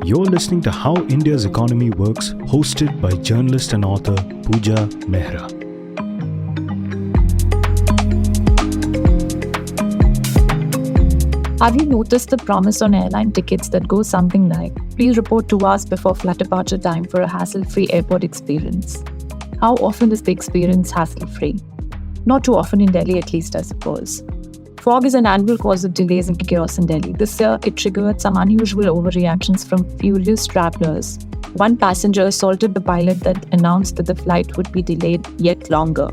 You're listening to How India's Economy Works, hosted by journalist and author Puja Mehra. Have you noticed the promise on airline tickets that goes something like, please report to us before flight departure time for a hassle-free airport experience? How often is the experience hassle-free? Not too often in Delhi, at least, I suppose. Fog is an annual cause of delays and chaos in Delhi. This year, it triggered some unusual overreactions from furious travelers. One passenger assaulted the pilot that announced that the flight would be delayed yet longer.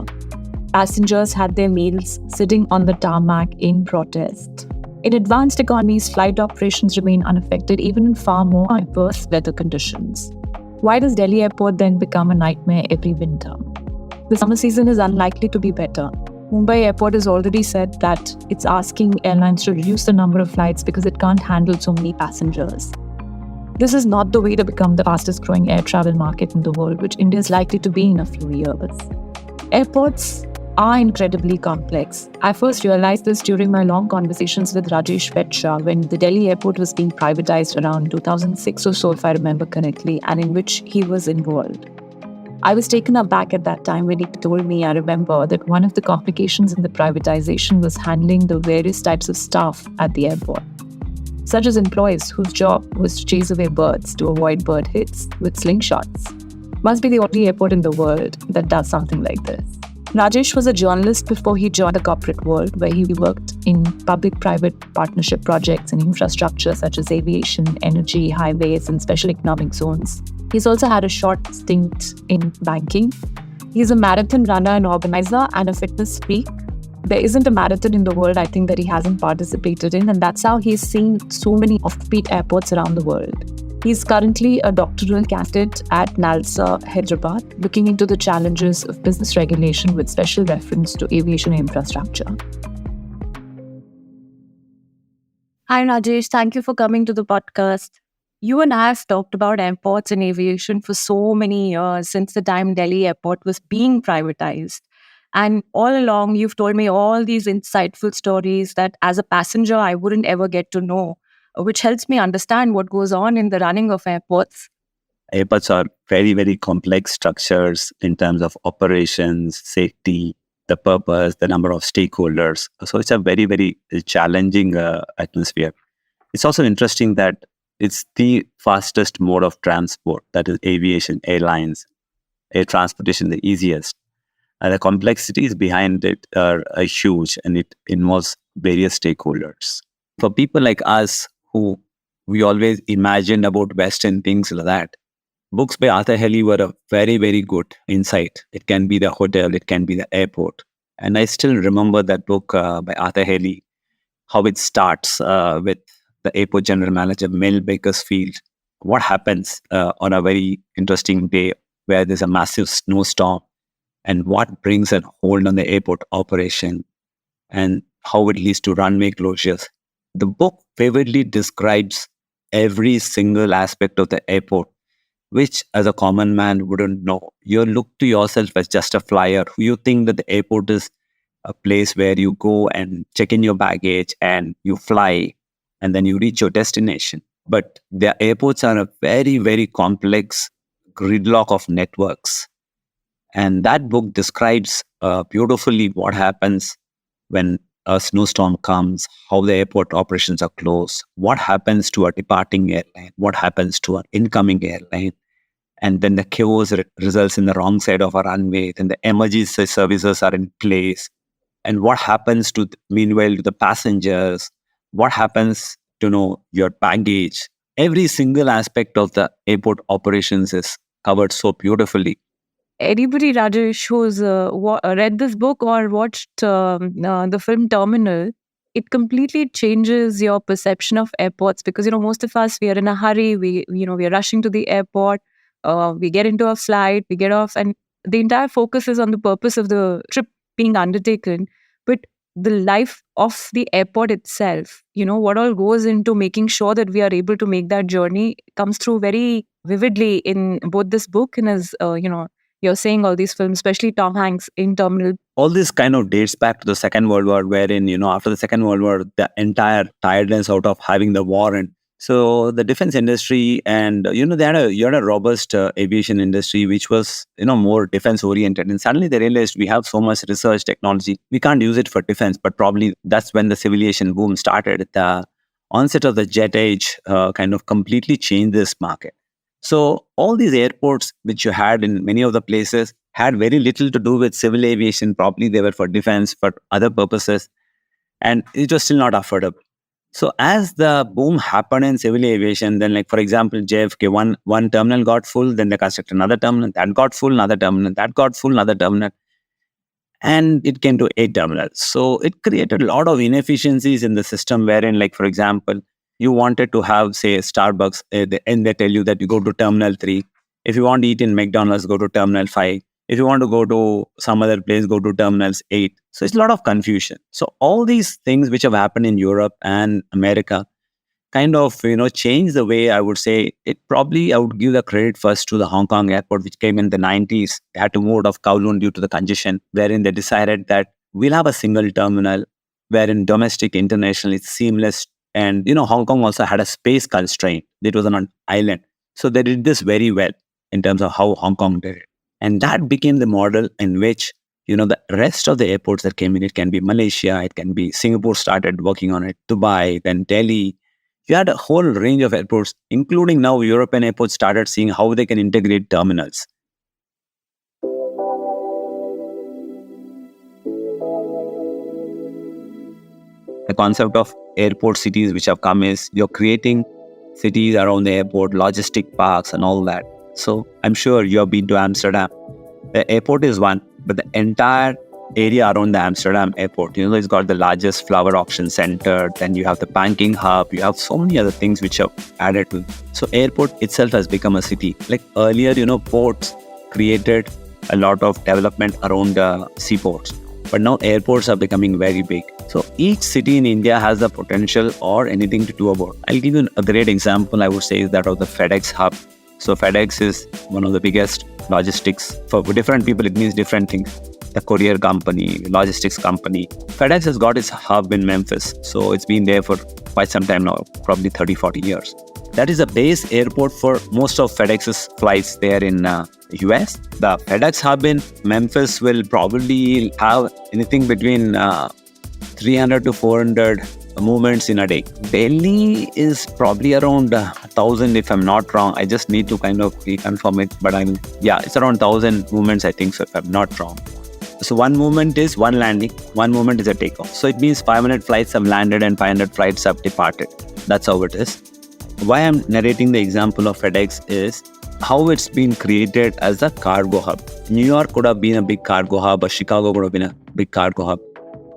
Passengers had their meals sitting on the tarmac in protest. In advanced economies, flight operations remain unaffected even in far more adverse weather conditions. Why does Delhi airport then become a nightmare every winter? The summer season is unlikely to be better. Mumbai airport has already said that it's asking airlines to reduce the number of flights because it can't handle so many passengers. This is not the way to become the fastest growing air travel market in the world, which India is likely to be in a few years. Airports are incredibly complex. I first realized this during my long conversations with Rajesh Vetcha when the Delhi airport was being privatized around 2006 or so, if I remember correctly, and in which he was involved. I was taken aback at that time when he told me, I remember, that one of the complications in the privatization was handling the various types of staff at the airport, such as employees whose job was to chase away birds to avoid bird hits with slingshots. Must be the only airport in the world that does something like this. Rajesh was a journalist before he joined the corporate world, where he worked in public-private partnership projects and infrastructure such as aviation, energy, highways, and special economic zones. He's also had a short stint in banking. He's a marathon runner and organizer and a fitness freak. There isn't a marathon in the world, I think, that he hasn't participated in, and that's how he's seen so many offbeat airports around the world. He's currently a doctoral candidate at NALSA, Hyderabad, looking into the challenges of business regulation with special reference to aviation infrastructure. Hi, Rajesh. Thank you for coming to the podcast. You and I have talked about airports and aviation for so many years since the time Delhi airport was being privatized. And all along, you've told me all these insightful stories that as a passenger, I wouldn't ever get to know, which helps me understand what goes on in the running of airports. Airports are very, very complex structures in terms of operations, safety, the purpose, the number of stakeholders. So it's a very, very challenging atmosphere. It's also interesting that it's the fastest mode of transport, that is aviation, airlines, air transportation, the easiest. And the complexities behind it are huge, and it involves various stakeholders. For people like us who we always imagined about Western things like that, books by Arthur Haley were a very, very good insight. It can be the hotel, it can be the airport. And I still remember that book by Arthur Haley, how it starts with the airport general manager, Mel Bakersfield. What happens on a very interesting day where there's a massive snowstorm, and what brings a hold on the airport operation, and how it leads to runway closures. The book vividly describes every single aspect of the airport, which as a common man wouldn't know. You look to yourself as just a flyer. You think that the airport is a place where you go and check in your baggage and you fly and then you reach your destination. But the airports are a very, very complex gridlock of networks. And that book describes beautifully what happens when a snowstorm comes, how the airport operations are closed, what happens to a departing airline, what happens to an incoming airline, and then the chaos results in the wrong side of a runway, then the emergency services are in place, and what happens to, meanwhile, to the passengers, what happens to your baggage. Every single aspect of the airport operations is covered so beautifully. Anybody, Rajesh, who's read this book or watched the film Terminal, it completely changes your perception of airports because, most of us, we are in a hurry. We are rushing to the airport. We get into a flight, we get off, and the entire focus is on the purpose of the trip being undertaken. But the life of the airport itself, what all goes into making sure that we are able to make that journey comes through very vividly in both this book and as, you're saying all these films, especially Tom Hanks in Terminal. All this kind of dates back to the Second World War, wherein, after the Second World War, the entire tiredness out of having the war and So the defense industry, and you had a robust aviation industry which was more defense oriented, and suddenly they realized we have so much research technology, we can't use it for defense. But probably that's when the civilization boom started. The onset of the jet age kind of completely changed this market. So all these airports which you had in many of the places had very little to do with civil aviation. Probably they were for defense, for other purposes, and it was still not affordable. So as the boom happened in civil aviation, then like for example, JFK, one terminal got full, then they constructed another terminal, that got full, another terminal, that got full, another terminal, and it came to 8 terminals. So it created a lot of inefficiencies in the system, wherein like for example, you wanted to have say Starbucks, and they tell you that you go to terminal 3. If you want to eat in McDonald's, go to terminal 5. If you want to go to some other place, go to terminals 8. So it's a lot of confusion. So all these things which have happened in Europe and America kind of changed the way. I would say it probably, I would give the credit first to the Hong Kong airport, which came in the 90s. They had to move out of Kowloon due to the congestion, wherein they decided that we'll have a single terminal wherein domestic, international, it's seamless. And Hong Kong also had a space constraint. It was on an island, so they did this very well in terms of how Hong Kong did it. And that became the model in which the rest of the airports that came in, it can be Malaysia, it can be Singapore started working on it, Dubai, then Delhi. You had a whole range of airports, including now European airports started seeing how they can integrate terminals. The concept of airport cities which have come is you're creating cities around the airport, logistic parks and all that. So I'm sure you have been to Amsterdam. The airport is one, but the entire area around the Amsterdam airport, it's got the largest flower auction center, then you have the banking hub, you have so many other things which are added to. So airport itself has become a city. Like earlier, ports created a lot of development around the seaports, but now airports are becoming very big. So each city in India has the potential or anything to do about. I'll give you a great example, I would say, is that of the FedEx hub. So FedEx is one of the biggest logistics. For different people, it means different things. The courier company, logistics company. FedEx has got its hub in Memphis. So it's been there for quite some time now, probably 30, 40 years. That is a base airport for most of FedEx's flights there in US. The FedEx hub in Memphis will probably have anything between 300 to 400 movements in a day. Delhi is probably around 1,000 if I'm not wrong. I just need to kind of reconfirm it, but it's around 1,000 movements, I think so, if I'm not wrong. So one movement is one landing, one movement is a takeoff. So it means 500 flights have landed and 500 flights have departed. That's how it is. Why I'm narrating the example of FedEx is how it's been created as a cargo hub. New York could have been a big cargo hub, or Chicago could have been a big cargo hub.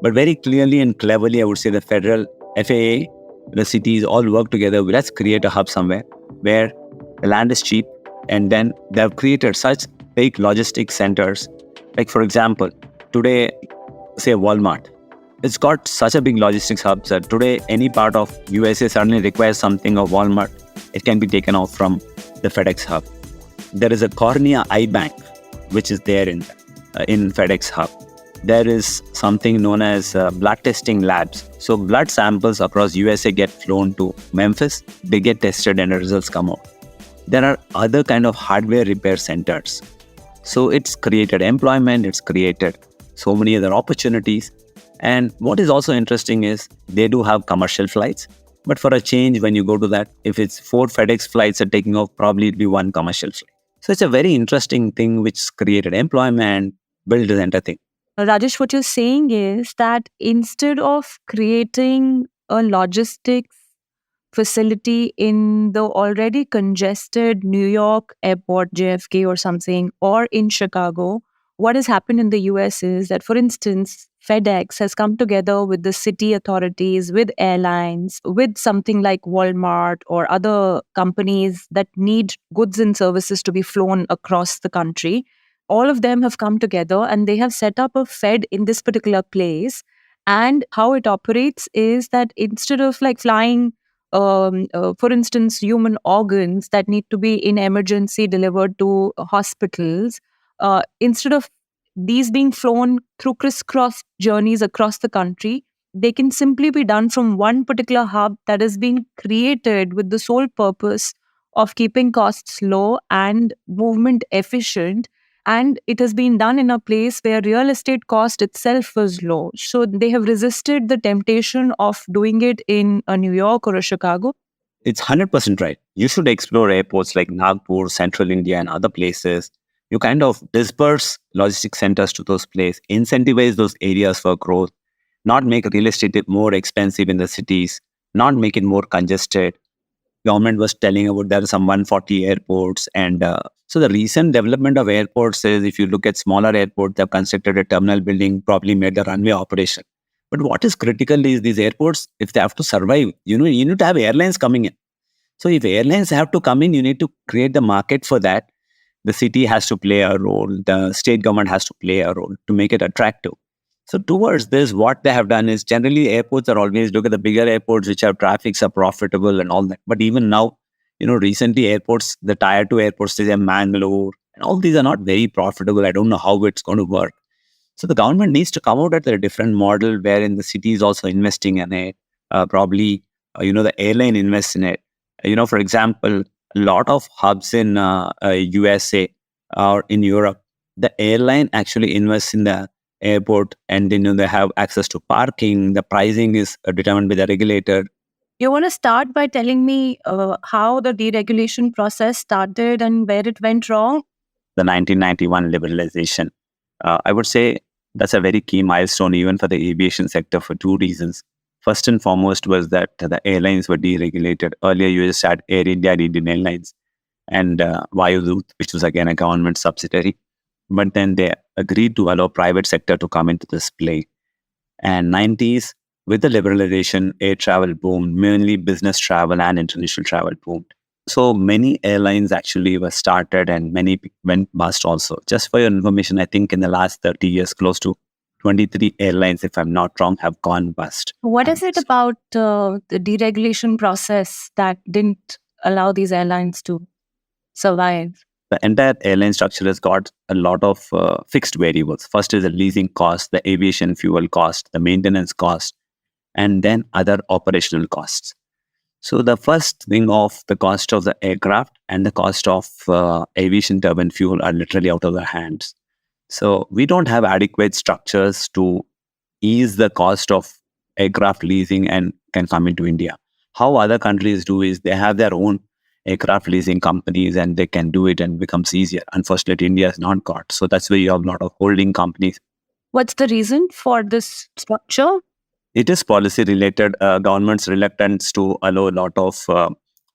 But very clearly and cleverly, I would say the federal FAA, the cities all work together. Let's create a hub somewhere where the land is cheap. And then they have created such big logistics centers. Like for example, today, say Walmart, it's got such a big logistics hub that today any part of USA suddenly requires something of Walmart. It can be taken off from the FedEx hub. There is a cornea eye bank, which is there in FedEx hub. There is something known as blood testing labs. So blood samples across USA get flown to Memphis. They get tested and the results come out. There are other kind of hardware repair centers. So it's created employment, it's created so many other opportunities. And what is also interesting is they do have commercial flights. But for a change, when you go to that, if it's 4 FedEx flights are taking off, probably it'll be 1 commercial flight. So it's a very interesting thing which created employment, built this entire thing. Rajesh, what you're saying is that instead of creating a logistics facility in the already congested New York airport, JFK or something, or in Chicago, what has happened in the US is that, for instance, FedEx has come together with the city authorities, with airlines, with something like Walmart or other companies that need goods and services to be flown across the country. All of them have come together and they have set up a Fed in this particular place. And how it operates is that instead of like flying, for instance, human organs that need to be in emergency delivered to hospitals, instead of these being flown through crisscross journeys across the country, they can simply be done from one particular hub that has been created with the sole purpose of keeping costs low and movement efficient. And it has been done in a place where real estate cost itself was low. So they have resisted the temptation of doing it in a New York or a Chicago. It's 100% right. You should explore airports like Nagpur, Central India, and other places. You kind of disperse logistic centers to those places, incentivize those areas for growth, not make real estate more expensive in the cities, not make it more congested. Government was telling about there are some 140 airports, and so the recent development of airports is, if you look at smaller airports, they've constructed a terminal building, probably made the runway operation. But what is critical is these airports, if they have to survive, you need to have airlines coming in. So if airlines have to come in, you need to create the market for that. The city has to play a role. The state government has to play a role to make it attractive. So towards this, what they have done is, generally airports are always, look at the bigger airports which have traffics, are profitable and all that. But even now, recently airports, the tier 2 airports, say Mangalore, and all these are not very profitable. I don't know how it's going to work. So the government needs to come out at a different model wherein the city is also investing in it. Probably, the airline invests in it. For example, a lot of hubs in USA or in Europe, the airline actually invests in the airport, and then they have access to parking. The pricing is determined by the regulator. You want to start by telling me how the deregulation process started and where it went wrong? The 1991 liberalization, I would say that's a very key milestone even for the aviation sector for two reasons. First and foremost was that the airlines were deregulated. Earlier, you just had Air India and Indian Airlines and Vayudut, which was again a government subsidiary. But then they agreed to allow private sector to come into this play. And 90s, with the liberalization, air travel boomed, mainly business travel and international travel boomed. So many airlines actually were started and many went bust also. Just for your information, I think in the last 30 years, close to 23 airlines, if I'm not wrong, have gone bust. What is it about the deregulation process that didn't allow these airlines to survive? The entire airline structure has got a lot of fixed variables. First is the leasing cost, the aviation fuel cost, the maintenance cost, and then other operational costs. So the first thing of the cost of the aircraft and the cost of aviation turbine fuel are literally out of their hands. So we don't have adequate structures to ease the cost of aircraft leasing and can come into India. How other countries do is they have their own aircraft leasing companies and they can do it and it becomes easier. Unfortunately, India has not got. So that's where you have a lot of holding companies. What's the reason for this structure? It is policy related. Government's reluctance to allow a lot of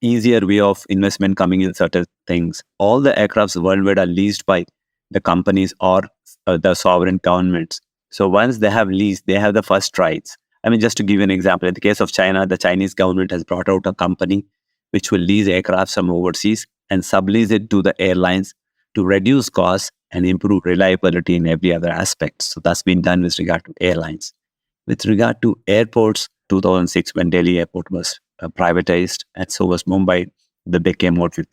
easier way of investment coming in certain things. All the aircrafts worldwide are leased by the companies or the sovereign governments. So once they have leased, they have the first rights. I mean, just to give you an example, in the case of China, the Chinese government has brought out a company which will lease aircrafts from overseas and sublease it to the airlines to reduce costs and improve reliability in every other aspect. So that's been done with regard to airlines. With regard to airports, 2006, when Delhi airport was privatized, and so was Mumbai, they came out with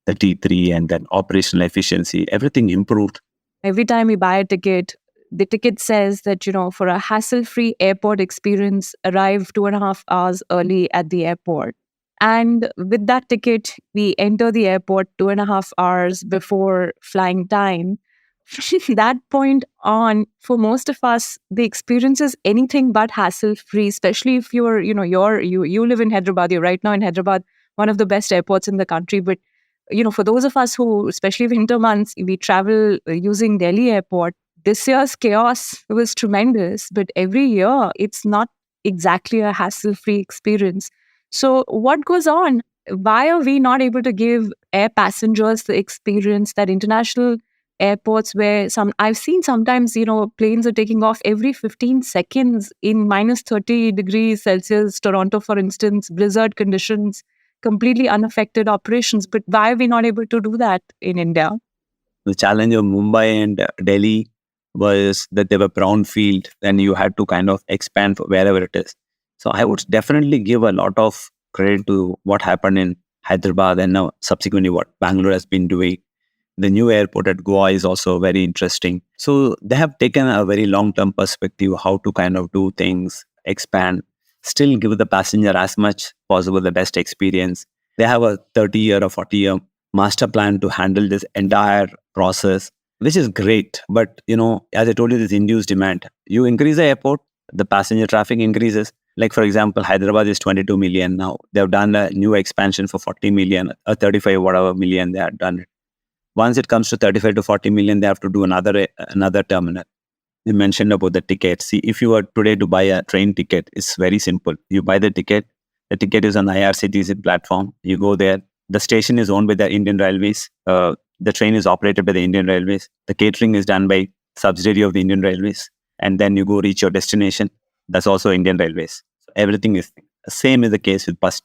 the T3 and then operational efficiency, everything improved. Every time you buy a ticket, the ticket says that, for a hassle-free airport experience, arrive 2.5 hours early at the airport. And with that ticket, we enter the airport 2.5 hours before flying time. From that point on, for most of us, the experience is anything but hassle-free, especially if you live in Hyderabad. You're right now in Hyderabad, one of the best airports in the country. But, for those of us who, especially winter months, we travel using Delhi airport, this year's chaos was tremendous. But every year, it's not exactly a hassle-free experience. So what goes on? Why are we not able to give air passengers the experience that international airports where I've seen sometimes, planes are taking off every 15 seconds in minus 30 degrees Celsius, Toronto, for instance, blizzard conditions, completely unaffected operations. But why are we not able to do that in India? The challenge of Mumbai and Delhi was that they were brownfield, and you had to kind of expand for wherever it is. So I would definitely give a lot of credit to what happened in Hyderabad and now subsequently what Bangalore has been doing. The new airport at Goa is also very interesting. So they have taken a very long-term perspective how to kind of do things. expand, still give the passenger as much possible the best experience. They have a 30-year or 40-year master plan to handle this entire process, which is great. But, as I told you, this induced demand. You increase the airport, the passenger traffic increases. Like, for example, Hyderabad is 22 million now. They've done a new expansion for 40 million, 35 whatever million they have done it. Once it comes to 35 to 40 million, they have to do another terminal. You mentioned about the ticket. See, if you were today to buy a train ticket, it's very simple. You buy the ticket is on the IRCTC platform. You go there. The station is owned by the Indian Railways. The train is operated by the Indian Railways. The catering is done by subsidiary of the Indian Railways. And then you go reach your destination. That's also Indian Railways. So everything is same is the case with bus.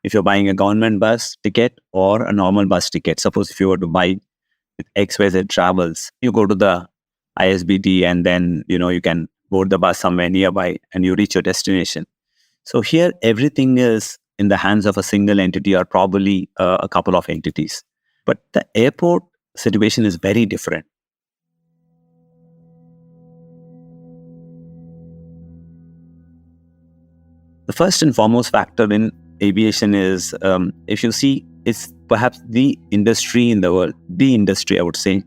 If you're buying a government bus ticket or a normal bus ticket, suppose if you were to buy with XYZ Travels, you go to the ISBT and then, you can board the bus somewhere nearby and you reach your destination. So here, everything is in the hands of a single entity or probably a couple of entities. But the airport situation is very different. The first and foremost factor in aviation is, if you see, it's perhaps the industry in the world, I would say,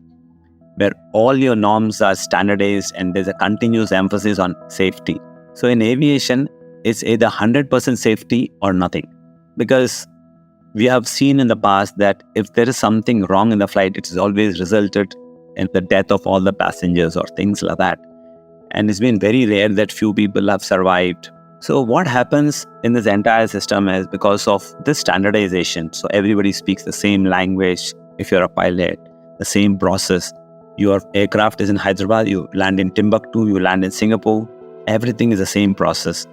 where all your norms are standardized and there's a continuous emphasis on safety. So in aviation, it's either 100% safety or nothing. Because we have seen in the past that if there is something wrong in the flight, it has always resulted in the death of all the passengers or things like that. And it's been very rare that few people have survived. So what happens in this entire system is because of this standardization. So everybody speaks the same language. If you're a pilot, the same process. Your aircraft is in Hyderabad, you land in Timbuktu, you land in Singapore. Everything is the same process.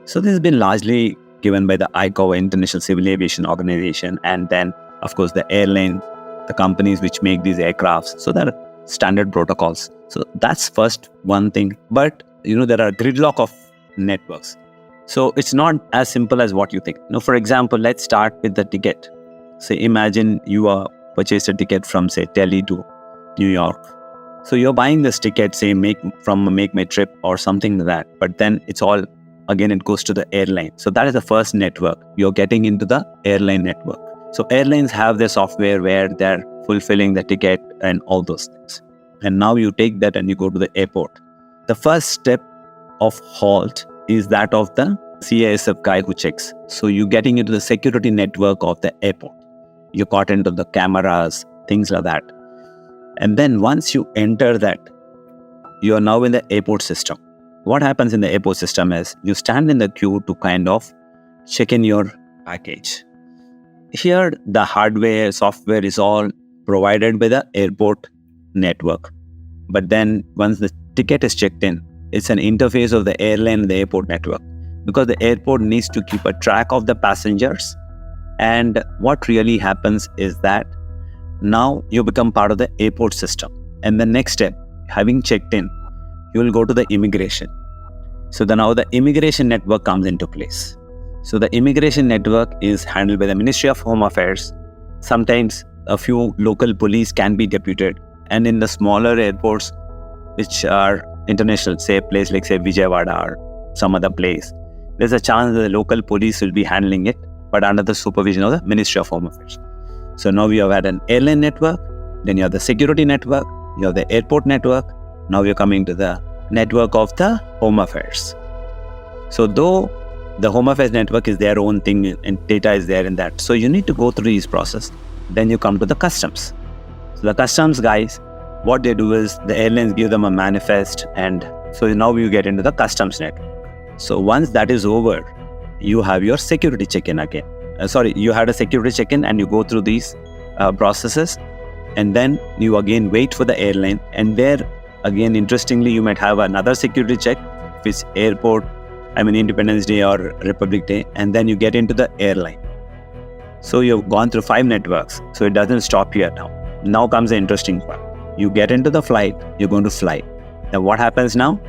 So this has been largely given by the ICAO, International Civil Aviation Organization, and then, of course, the airline, the companies which make these aircrafts. So there are standard protocols. So that's first one thing. But, there are gridlock of networks. So it's not as simple as what you think. For example, let's start with the ticket. Say, imagine you purchased a ticket from, say, Delhi to New York. So you're buying this ticket, say, Make My Trip or something like that. But then it goes to the airline. So that is the first network. You're getting into the airline network. So airlines have their software where they're fulfilling the ticket and all those things. And now you take that and you go to the airport. The first step of halt is that of the CASF guy who checks. So you're getting into the security network of the airport. You're caught into the cameras, things like that. And then once you enter that, you are now in the airport system. What happens in the airport system is you stand in the queue to kind of check in your package. Here, the hardware, software is all provided by the airport network. But then once the ticket is checked in, it's an interface of the airline and the airport network, because the airport needs to keep a track of the passengers. And what really happens is that now you become part of the airport system. And the next step, having checked in, you will go to the immigration. So now the immigration network comes into place. So the immigration network is handled by the Ministry of Home Affairs. Sometimes a few local police can be deputed. And in the smaller airports, which are international, say a place like, say, Vijayawada or some other place, there's a chance that the local police will be handling it, but under the supervision of the Ministry of Home Affairs. So now we have had an airline network, then you have the security network, you have the airport network, now we're coming to the network of the Home Affairs. So though the Home Affairs network is their own thing and data is there in that, so you need to go through these process. Then you come to the customs. So the customs guys, what they do is the airlines give them a manifest, and so now you get into the customs network. So once that is over, you have your security check-in again. You had a security check-in and you go through these processes, and then you again wait for the airline, and there again, interestingly, you might have another security check, if it's airport, Independence Day or Republic Day, and then you get into the airline. So you've gone through 5 networks, so it doesn't stop here now. Now comes the interesting part. You get into the flight, you're going to fly. Now what happens now?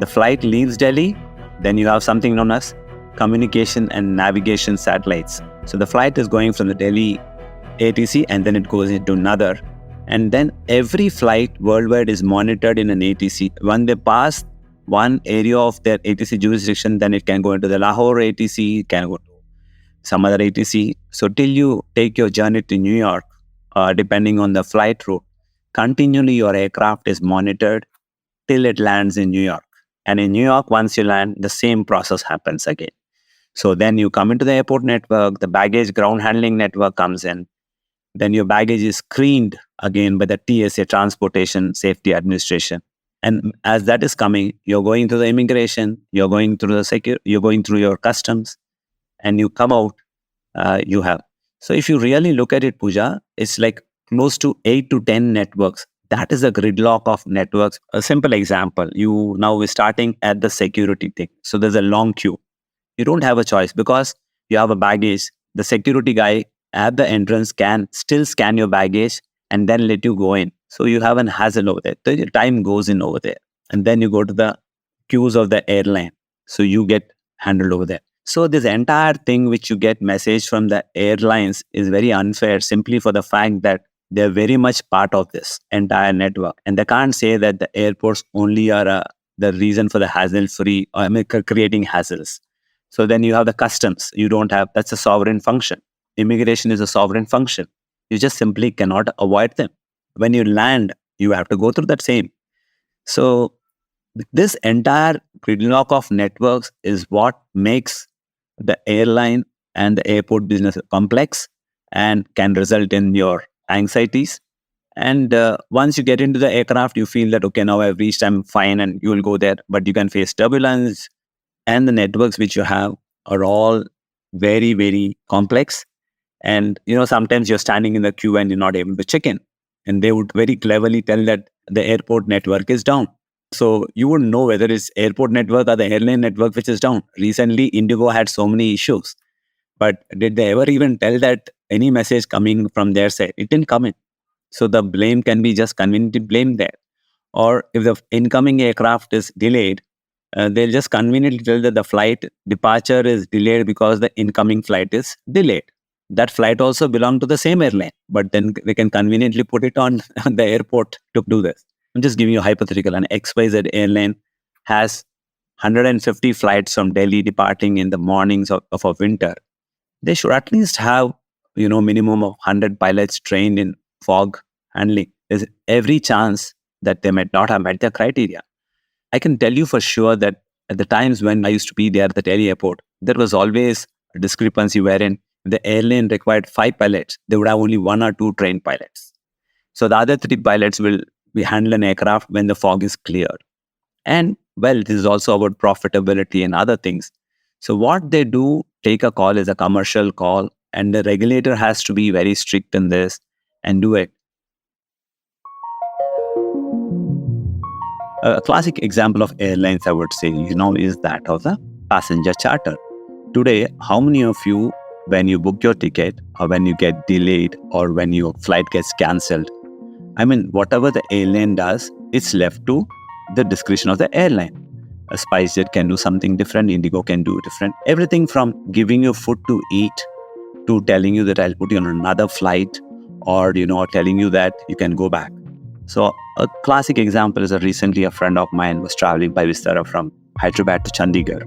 The flight leaves Delhi, then you have something known as communication and navigation satellites. So the flight is going from the Delhi ATC and then it goes into another. And then every flight worldwide is monitored in an ATC. When they pass one area of their ATC jurisdiction, then it can go into the Lahore ATC, it can go to some other ATC. So till you take your journey to New York, depending on the flight route, continually your aircraft is monitored till it lands in New York. And in New York, once you land, the same process happens again. So then you come into the airport network, the baggage ground handling network comes in, then your baggage is screened again by the TSA, Transportation Safety Administration. And as that is coming, you're going through the immigration, you're going through the you're going through your customs, and you come out, you have. So if you really look at it, Puja, it's like close to 8 to 10 networks. That is a gridlock of networks. A simple example, you now we're starting at the security thing. So there's a long queue. You don't have a choice because you have a baggage. The security guy at the entrance can still scan your baggage and then let you go in. So you have an hassle over there. The time goes in over there. And then you go to the queues of the airline. So you get handled over there. So this entire thing which you get message from the airlines is very unfair simply for the fact that they're very much part of this entire network. And they can't say that the airports only are the reason for the hassle-free, creating hassles. So then you have the customs. You don't have, that's a sovereign function. Immigration is a sovereign function. You just simply cannot avoid them. When you land, you have to go through that same. So this entire gridlock of networks is what makes the airline and the airport business complex and can result in your anxieties. And once you get into the aircraft, you feel that, okay, now I've reached, I'm fine, and you will go there. But you can face turbulence, and the networks which you have are all very, very complex. And, sometimes you're standing in the queue and you're not able to check in. And they would very cleverly tell that the airport network is down. So you wouldn't know whether it's airport network or the airline network which is down. Recently, Indigo had so many issues. But did they ever even tell that any message coming from their side? It didn't come in. So the blame can be just conveniently blamed there. Or if the incoming aircraft is delayed, they'll just conveniently tell that the flight departure is delayed because the incoming flight is delayed. That flight also belonged to the same airline, but then they can conveniently put it on the airport to do this. I'm just giving you a hypothetical. An XYZ airline has 150 flights from Delhi departing in the mornings of a winter. They should at least have, minimum of 100 pilots trained in fog handling. There's every chance that they might not have met their criteria. I can tell you for sure that at the times when I used to be there at the Delhi airport, there was always a discrepancy wherein the airline required 5 pilots. They would have only 1 or 2 trained pilots. So the other 3 pilots will handle an aircraft when the fog is cleared. And well, this is also about profitability and other things. So what they do, take a call is a commercial call, and the regulator has to be very strict in this and do it. A classic example of airlines, I would say, is that of the passenger charter. Today, how many of you, when you book your ticket or when you get delayed or when your flight gets cancelled, whatever the airline does, it's left to the discretion of the airline. A SpiceJet can do something different, Indigo can do different. Everything from giving you food to eat to telling you that I'll put you on another flight or, telling you that you can go back. So a classic example is recently a friend of mine was traveling by Vistara from Hyderabad to Chandigarh.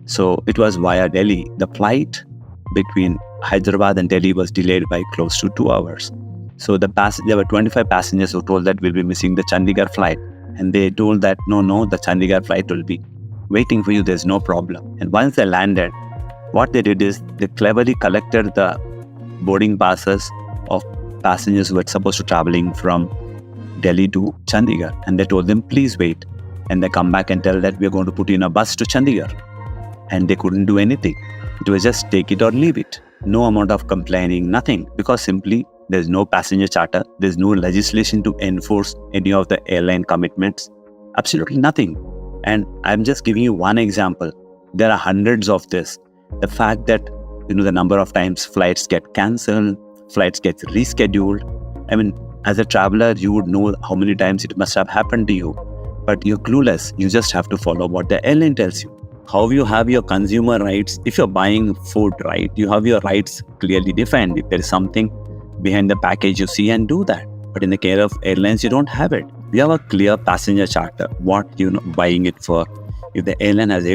So it was via Delhi. The flight between Hyderabad and Delhi was delayed by close to 2 hours. So there were 25 passengers who told that we'll be missing the Chandigarh flight. And they told that, no, the Chandigarh flight will be waiting for you. There's no problem. And once they landed, what they did is they cleverly collected the boarding passes of passengers who were supposed to traveling from Delhi to Chandigarh. And they told them, please wait. And they come back and tell that we're going to put you in a bus to Chandigarh. And they couldn't do anything. It was just take it or leave it. No amount of complaining, nothing. Because simply there's no passenger charter. There's no legislation to enforce any of the airline commitments. Absolutely nothing. And I'm just giving you one example. There are hundreds of this. The fact that, the number of times flights get cancelled, flights get rescheduled. As a traveler, you would know how many times it must have happened to you. But you're clueless. You just have to follow what the airline tells you. How you have your consumer rights. If you're buying food, right, you have your rights clearly defined. If there is something behind the package, you see and do that. But in the case of airlines, you don't have it. We have a clear passenger charter, what buying it for. If the airline has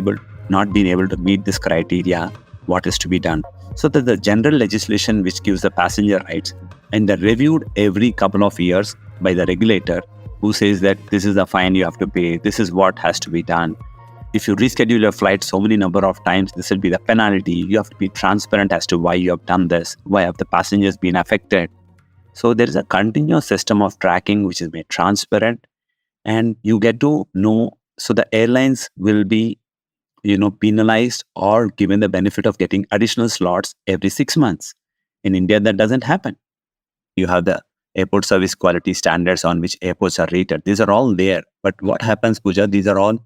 not been able to meet this criteria, what is to be done? So that the general legislation which gives the passenger rights, and they're reviewed every couple of years by the regulator, who says that this is the fine you have to pay, this is what has to be done. If you reschedule your flight so many number of times, this will be the penalty. You have to be transparent as to why you have done this, why have the passengers been affected. So there is a continuous system of tracking which is made transparent, and you get to know. So the airlines will be, penalized or given the benefit of getting additional slots every 6 months. In India, that doesn't happen. You have the airport service quality standards on which airports are rated. These are all there. But what happens, Puja? These are all,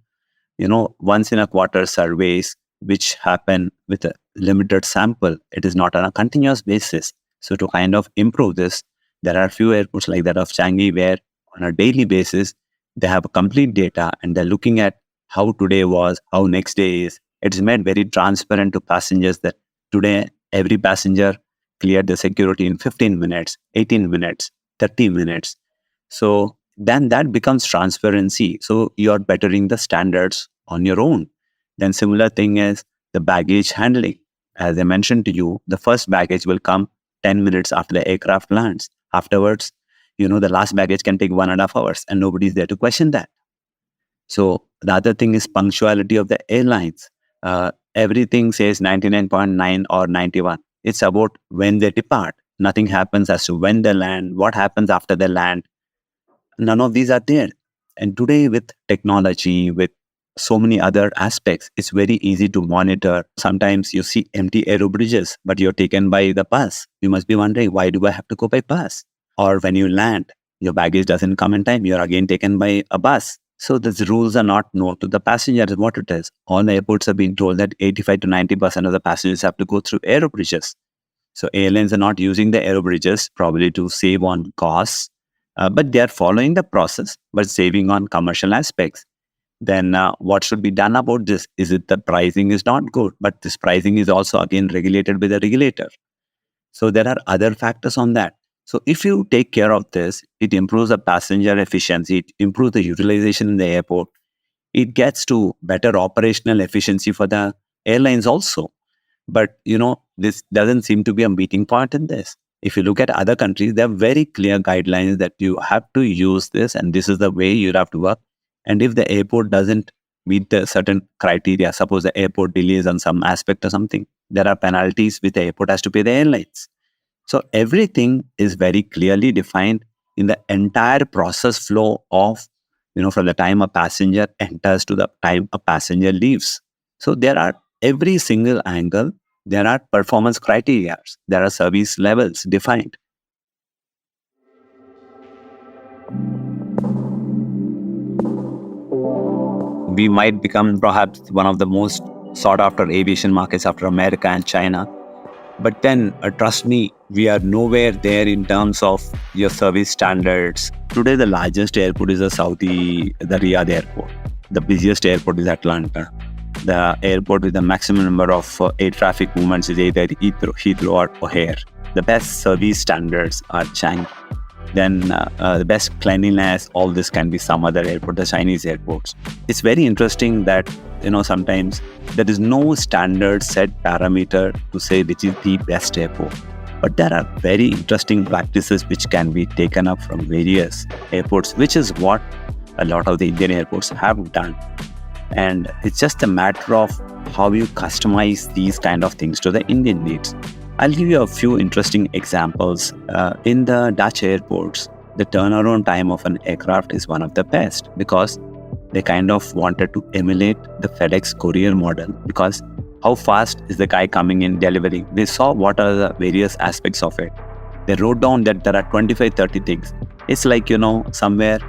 once in a quarter surveys which happen with a limited sample. It is not on a continuous basis. So to kind of improve this, there are a few airports like that of Changi where on a daily basis, they have complete data and they're looking at how today was, how next day is. It's made very transparent to passengers that today every passenger cleared the security in 15 minutes, 18 minutes, 30 minutes. So then that becomes transparency. So you're bettering the standards on your own. Then similar thing is the baggage handling. As I mentioned to you, the first baggage will come 10 minutes after the aircraft lands. Afterwards, the last baggage can take 1.5 hours and nobody's there to question that. So the other thing is punctuality of the airlines. Everything says 99.9 or 91. It's about when they depart. Nothing happens as to when they land, what happens after they land. None of these are there. And today with technology, with so many other aspects, it's very easy to monitor. Sometimes you see empty aero bridges, but you're taken by the bus. You must be wondering, why do I have to go by bus? Or when you land, your baggage doesn't come in time, you're again taken by a bus. So these rules are not known to the passengers what it is. All the airports have been told that 85 to 90% of the passengers have to go through aero bridges. So airlines are not using the aero bridges probably to save on costs, but they are following the process, but saving on commercial aspects. Then what should be done about this? Is it the pricing is not good, but this pricing is also again regulated by the regulator. So there are other factors on that. So if you take care of this, it improves the passenger efficiency, it improves the utilization in the airport. It gets to better operational efficiency for the airlines also. But, this doesn't seem to be a meeting point in this. If you look at other countries, there are very clear guidelines that you have to use this and this is the way you have to work. And if the airport doesn't meet the certain criteria, suppose the airport delays on some aspect or something, there are penalties which the airport has to pay the airlines. So everything is very clearly defined in the entire process flow of, from the time a passenger enters to the time a passenger leaves. So there are every single angle, there are performance criteria, there are service levels defined. We might become perhaps one of the most sought after aviation markets after America and China. But then, trust me, we are nowhere there in terms of your service standards. Today, the largest airport is the Riyadh airport. The busiest airport is Atlanta. The airport with the maximum number of air traffic movements is either Heathrow or O'Hare. The best service standards are Changi. Then the best cleanliness, all this can be some other airport, the Chinese airports. It's very interesting that, sometimes there is no standard set parameter to say which is the best airport. But there are very interesting practices which can be taken up from various airports, which is what a lot of the Indian airports have done. And it's just a matter of how you customize these kind of things to the Indian needs. I'll give you a few interesting examples. In the Dutch airports, the turnaround time of an aircraft is one of the best because they kind of wanted to emulate the FedEx courier model because how fast is the guy coming in delivering? They saw what are the various aspects of it. They wrote down that there are 25, 30 things. It's like, somewhere,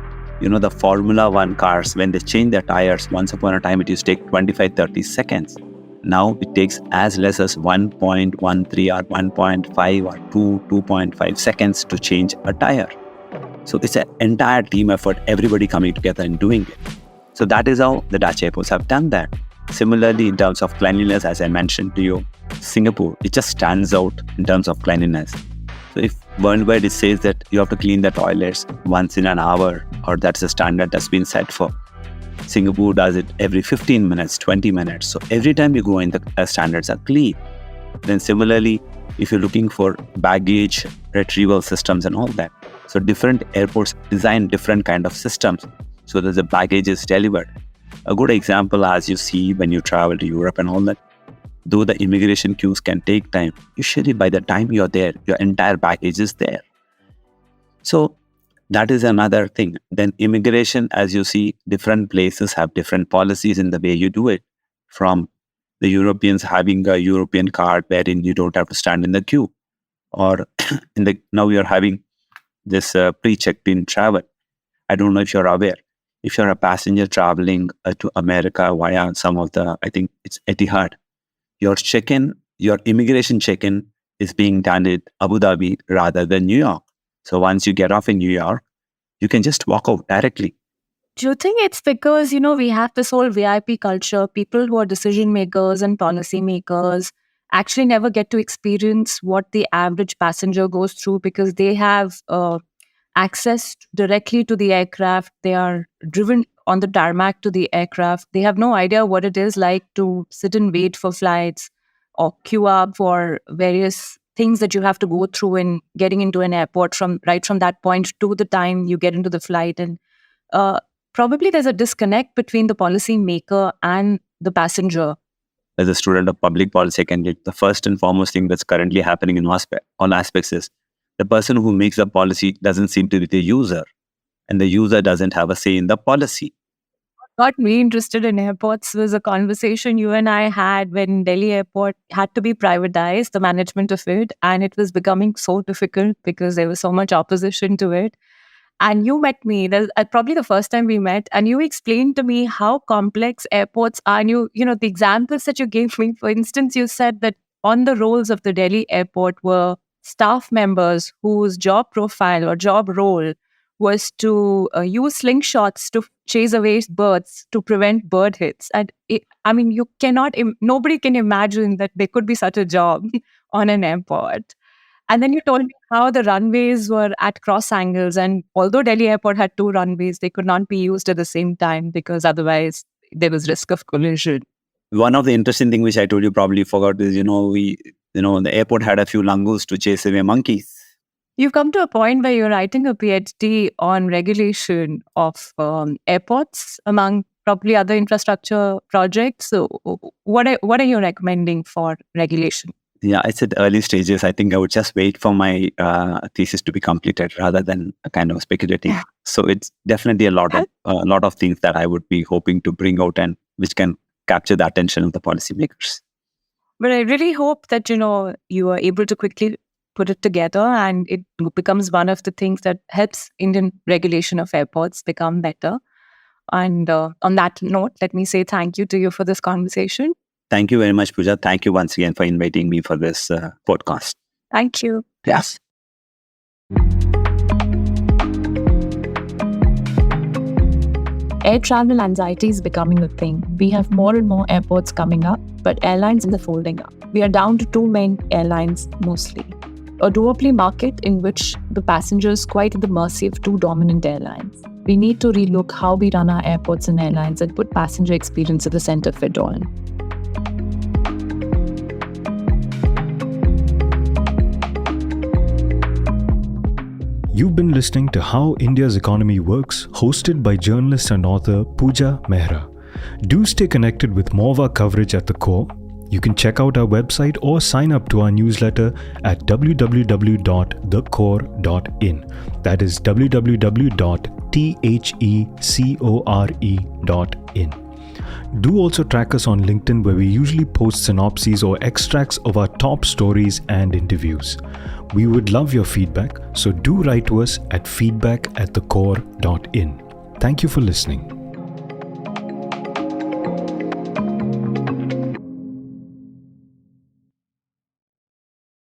the Formula 1 cars, when they change their tires, once upon a time, it used to take 25, 30 seconds. Now it takes as less as 1.13 or 1.5 or 2.5 seconds to change a tire. So it's an entire team effort, everybody coming together and doing it. So that is how the Dutch airports have done that. Similarly, in terms of cleanliness, as I mentioned to you, Singapore, it just stands out in terms of cleanliness. So if worldwide it says that you have to clean the toilets once in an hour, or that's a standard that's been set for. Singapore does it every 15 minutes, 20 minutes. So every time you go in, the standards are clean. Then similarly, if you're looking for baggage retrieval systems and all that, so different airports design different kind of systems so that the baggage is delivered. A good example, as you see when you travel to Europe and all that, though the immigration queues can take time, usually by the time you're there, your entire baggage is there. So that is another thing. Then immigration, as you see, different places have different policies in the way you do it. From the Europeans having a European card wherein you don't have to stand in the queue, or now we are having this pre-checked in travel. I don't know if you're aware. If you're a passenger traveling to America via some of the, I think it's Etihad, your immigration check-in is being done at Abu Dhabi rather than New York. So once you get off in New York, you can just walk out directly. Do you think it's because, we have this whole VIP culture, people who are decision makers and policy makers actually never get to experience what the average passenger goes through because they have access directly to the aircraft. They are driven on the tarmac to the aircraft. They have no idea what it is like to sit and wait for flights or queue up for various things that you have to go through in getting into an airport from that point to the time you get into the flight. And probably there's a disconnect between the policy maker and the passenger. As a student of public policy, I can get the first and foremost thing that's currently happening in all aspects is the person who makes the policy doesn't seem to be the user, and the user doesn't have a say in the policy. Got me interested in airports was a conversation you and I had when Delhi Airport had to be privatized, the management of it, and it was becoming so difficult because there was so much opposition to it. And you met me, probably the first time we met, and you explained to me how complex airports are. And the examples that you gave me, for instance, you said that on the rolls of the Delhi airport were staff members whose job profile or job role was to use slingshots to chase away birds to prevent bird hits. And nobody can imagine that there could be such a job on an airport. And then you told me how the runways were at cross angles. And although Delhi Airport had 2 runways, they could not be used at the same time because otherwise there was risk of collision. One of the interesting things which I told you probably forgot is, the airport had a few langurs to chase away monkeys. You've come to a point where you're writing a PhD on regulation of airports among probably other infrastructure projects. So what are you recommending for regulation? Yeah, it's at early stages. I think I would just wait for my thesis to be completed rather than kind of speculating. Yeah. So it's definitely a lot of things that I would be hoping to bring out and which can capture the attention of the policymakers. But I really hope that, you are able to quickly put it together and it becomes one of the things that helps Indian regulation of airports become better. And on that note, let me say thank you to you for this conversation. Thank you very much, Puja. Thank you once again for inviting me for this podcast. Thank you. Yes. Air travel anxiety is becoming a thing. We have more and more airports coming up, but airlines are folding up. We are down to 2 main airlines mostly. A duopoly market in which the passenger is quite at the mercy of 2 dominant airlines. We need to relook how we run our airports and airlines and put passenger experience at the center of it all. You've been listening to How India's Economy Works, hosted by journalist and author Puja Mehra. Do stay connected with more of our coverage at The Core. You can check out our website or sign up to our newsletter at www.thecore.in. That is www.thecore.in. Do also track us on LinkedIn, where we usually post synopses or extracts of our top stories and interviews. We would love your feedback, so do write to us at feedback@thecore.in. Thank you for listening.